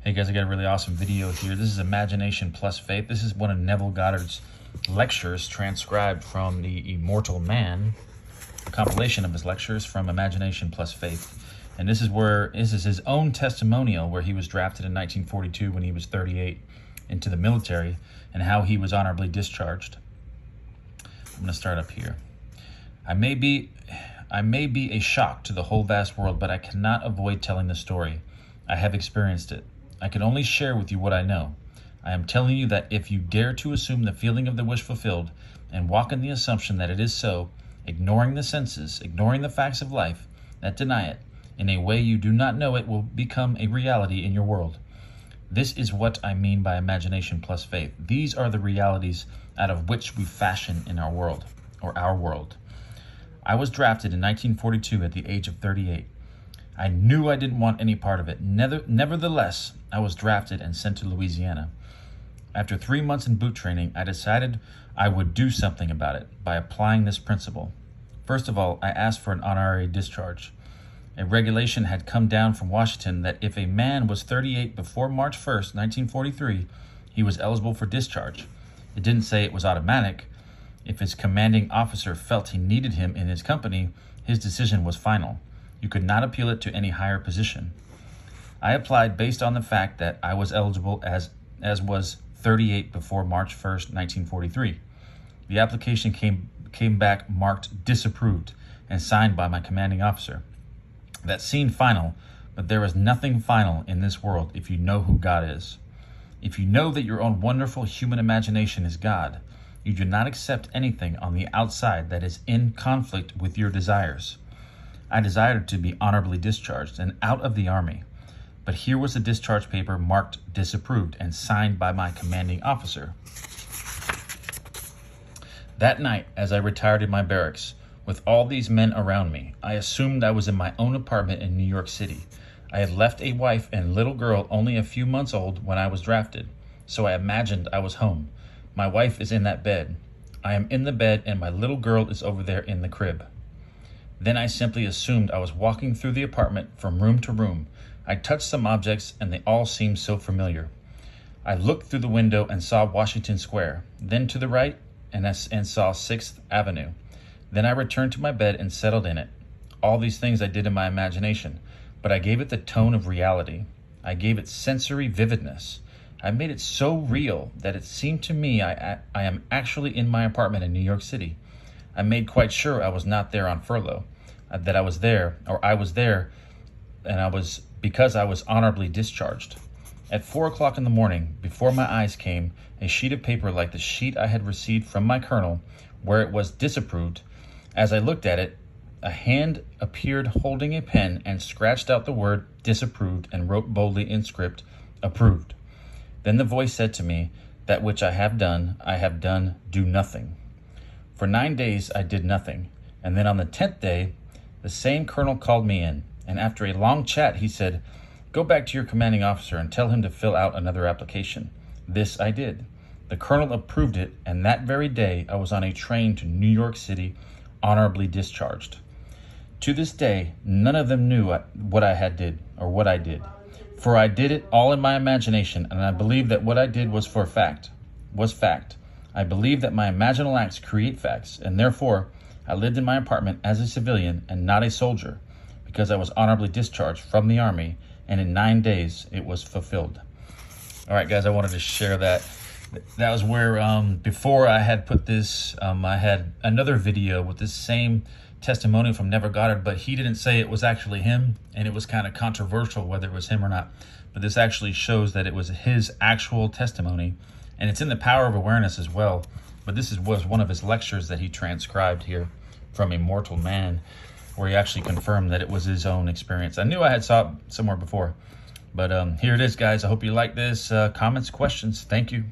Hey guys, I got a really awesome video here. This is Imagination plus Faith. This is one of Neville Goddard's lectures transcribed from the Immortal Man, a compilation of his lectures from Imagination plus Faith. And this is his own testimonial where he was drafted in 1942 when he was 38 into the military and how he was honorably discharged. I'm going to start up here. I may be a shock to the whole vast world, but I cannot avoid telling the story. I have experienced it. I can only share with you what I know. I am telling you that if you dare to assume the feeling of the wish fulfilled and walk in the assumption that it is so, ignoring the senses, ignoring the facts of life that deny it, in a way you do not know, it will become a reality in your world. This is what I mean by imagination plus faith. These are the realities out of which we fashion in our world, or our world. I was drafted in 1942 at the age of 38. I knew I didn't want any part of it. Nevertheless, I was drafted and sent to Louisiana. After 3 months in boot training, I decided I would do something about it by applying this principle. First of all, I asked for an honorary discharge. A regulation had come down from Washington that if a man was 38 before March 1st, 1943, he was eligible for discharge. It didn't say it was automatic. If his commanding officer felt he needed him in his company, his decision was final. You could not appeal it to any higher position. I applied based on the fact that I was eligible as was 38 before March 1st, 1943. The application came back marked disapproved and signed by my commanding officer. That seemed final, but there is nothing final in this world if you know who God is. If you know that your own wonderful human imagination is God, you do not accept anything on the outside that is in conflict with your desires. I desired to be honorably discharged and out of the Army, but here was a discharge paper marked disapproved and signed by my commanding officer. That night, as I retired in my barracks, with all these men around me, I assumed I was in my own apartment in New York City. I had left a wife and little girl only a few months old when I was drafted, so I imagined I was home. My wife is in that bed. I am in the bed and my little girl is over there in the crib. Then I simply assumed I was walking through the apartment from room to room. I touched some objects and they all seemed so familiar. I looked through the window and saw Washington Square, then to the right and saw 6th Avenue. Then I returned to my bed and settled in it. All these things I did in my imagination, but I gave it the tone of reality. I gave it sensory vividness. I made it so real that it seemed to me I am actually in my apartment in New York City. I made quite sure I was not there on furlough, that I was there, and because I was honorably discharged. At 4 o'clock in the morning, before my eyes came a sheet of paper like the sheet I had received from my colonel, where it was disapproved. As I looked at it, a hand appeared holding a pen and scratched out the word disapproved and wrote boldly in script, approved. Then the voice said to me, that which I have done, do nothing. For 9 days I did nothing, and then on the 10th day, the same colonel called me in, and after a long chat, he said, go back to your commanding officer and tell him to fill out another application. This I did. The colonel approved it, and that very day I was on a train to New York City, honorably discharged. To this day, none of them knew what I did. For I did it all in my imagination, and I believe that what I did was fact. I believe that my imaginal acts create facts, and therefore I lived in my apartment as a civilian and not a soldier, because I was honorably discharged from the Army, and in 9 days it was fulfilled. All right, guys, I wanted to share that. That was where, before I had put this, I had another video with this same testimony from Neville Goddard, but he didn't say it was actually him, and it was kind of controversial whether it was him or not. But this actually shows that it was his actual testimony, and it's in the Power of Awareness as well. But this was one of his lectures that he transcribed here from Immortal Man, where he actually confirmed that it was his own experience. I knew I had saw it somewhere before, but here it is, guys. I hope you like this. Comments, questions. Thank you.